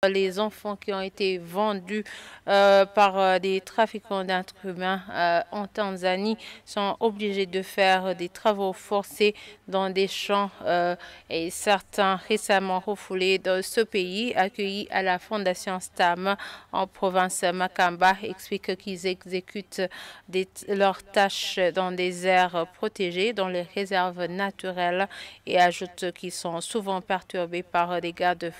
Les enfants qui ont été vendus par des trafiquants d'êtres humains en Tanzanie sont obligés de faire des travaux forcés dans des champs et certains récemment refoulés de ce pays, accueillis à la Fondation Stam en province Makamba, expliquent qu'ils exécutent leurs tâches dans des aires protégées, dans les réserves naturelles et ajoutent qu'ils sont souvent perturbés par des gardes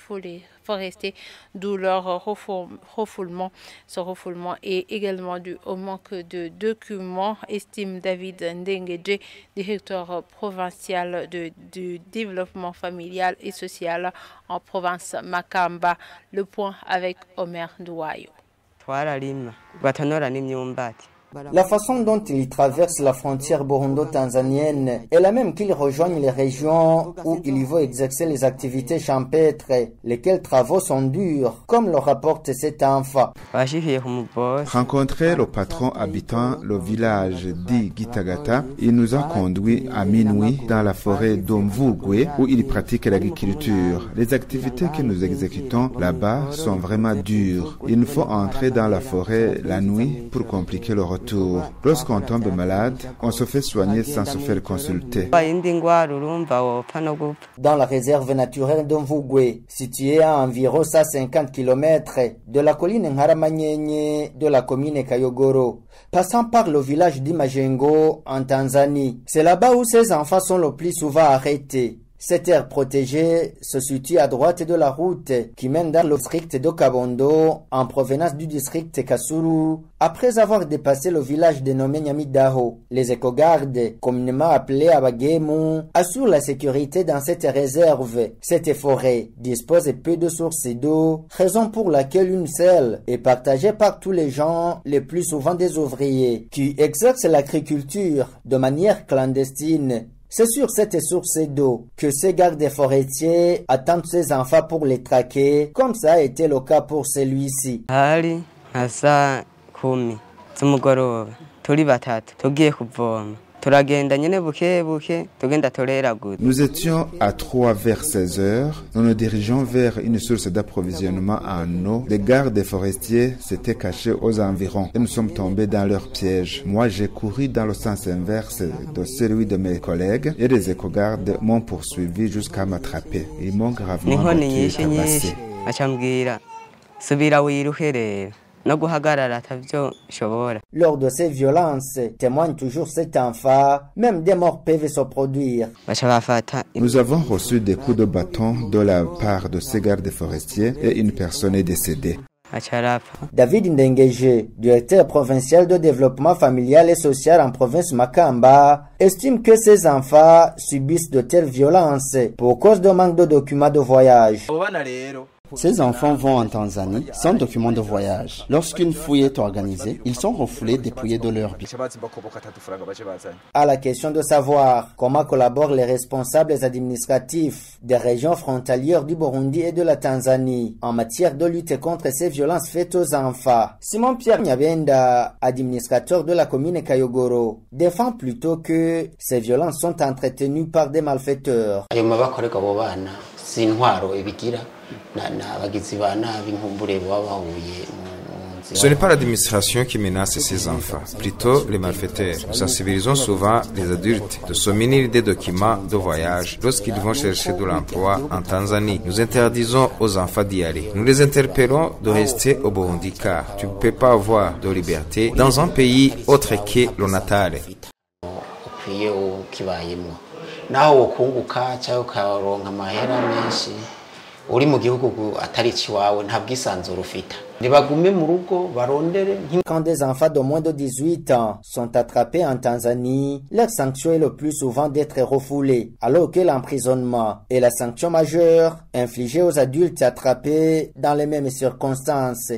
forestiers, d'où leur refoulement. Ce refoulement est également dû au manque de documents, estime David Ndengeje, directeur provincial du développement familial et social en province Makamba. Le point avec Omer Douayo. La façon dont ils traversent la frontière burundo-tanzanienne est la même qu'ils rejoignent les régions où ils vont exercer les activités champêtres, lesquels travaux sont durs, comme le rapporte cet enfant. Rencontrer le patron habitant le village dit Gitagata, il nous a conduits à minuit dans la forêt d'Omvugwe où il pratique l'agriculture. Les activités que nous exécutons là-bas sont vraiment dures. Il nous faut entrer dans la forêt la nuit pour compliquer le retour. Lorsqu'on tombe malade, on se fait soigner sans se faire consulter. Dans la réserve naturelle d'Omvugwe, située à environ 150 km de la colline Ngaramanyenye de la commune Kayogoro, passant par le village d'Imajengo en Tanzanie. C'est là-bas où ces enfants sont le plus souvent arrêtés. Cette aire protégée se situe à droite de la route qui mène dans le district de Kabondo en provenance du district Kasuru après avoir dépassé le village dénommé Nyamidaho. Les écogardes, communément appelés Abagemu, assurent la sécurité dans cette réserve. Cette forêt dispose peu de sources d'eau, raison pour laquelle une seule est partagée par tous les gens, les plus souvent des ouvriers, qui exercent l'agriculture de manière clandestine. C'est sur cette source d'eau que ces gardes forestiers attendent ses enfants pour les traquer, comme ça a été le cas pour celui-ci. Nous étions à 3 vers 16 heures. Nous nous dirigeons vers une source d'approvisionnement en eau. Les gardes forestiers s'étaient cachés aux environs et nous sommes tombés dans leur piège. Moi, j'ai couru dans le sens inverse de celui de mes collègues et les écogardes m'ont poursuivi jusqu'à m'attraper. Ils m'ont gravement battu et tabassé. Lors de ces violences, témoigne toujours cet enfant, même des morts peuvent se produire. Nous avons reçu des coups de bâton de la part de ces gardes forestiers et une personne est décédée. David Ndengeje, directeur provincial de développement familial et social en province Makamba, estime que ces enfants subissent de telles violences pour cause de manque de documents de voyage. Ces enfants vont en Tanzanie sans document de voyage. Lorsqu'une fouille est organisée, ils sont refoulés, dépouillés de leurs biens. À la question de savoir comment collaborent les responsables administratifs des régions frontalières du Burundi et de la Tanzanie en matière de lutte contre ces violences faites aux enfants, Simon-Pierre Nyabenda, administrateur de la commune Kayogoro, défend plutôt que ces violences sont entretenues par des malfaiteurs. Ce n'est pas l'administration qui menace ces enfants, plutôt les malfaiteurs. Nous sensibilisons souvent les adultes de se munir des documents de voyage lorsqu'ils vont chercher de l'emploi en Tanzanie. Nous interdisons aux enfants d'y aller. Nous les interpellons de rester au Burundi car tu ne peux pas avoir de liberté dans un pays autre que le natal. Quand des enfants de moins de 18 ans sont attrapés en Tanzanie, leur sanction est le plus souvent d'être refoulés, alors que l'emprisonnement est la sanction majeure infligée aux adultes attrapés dans les mêmes circonstances.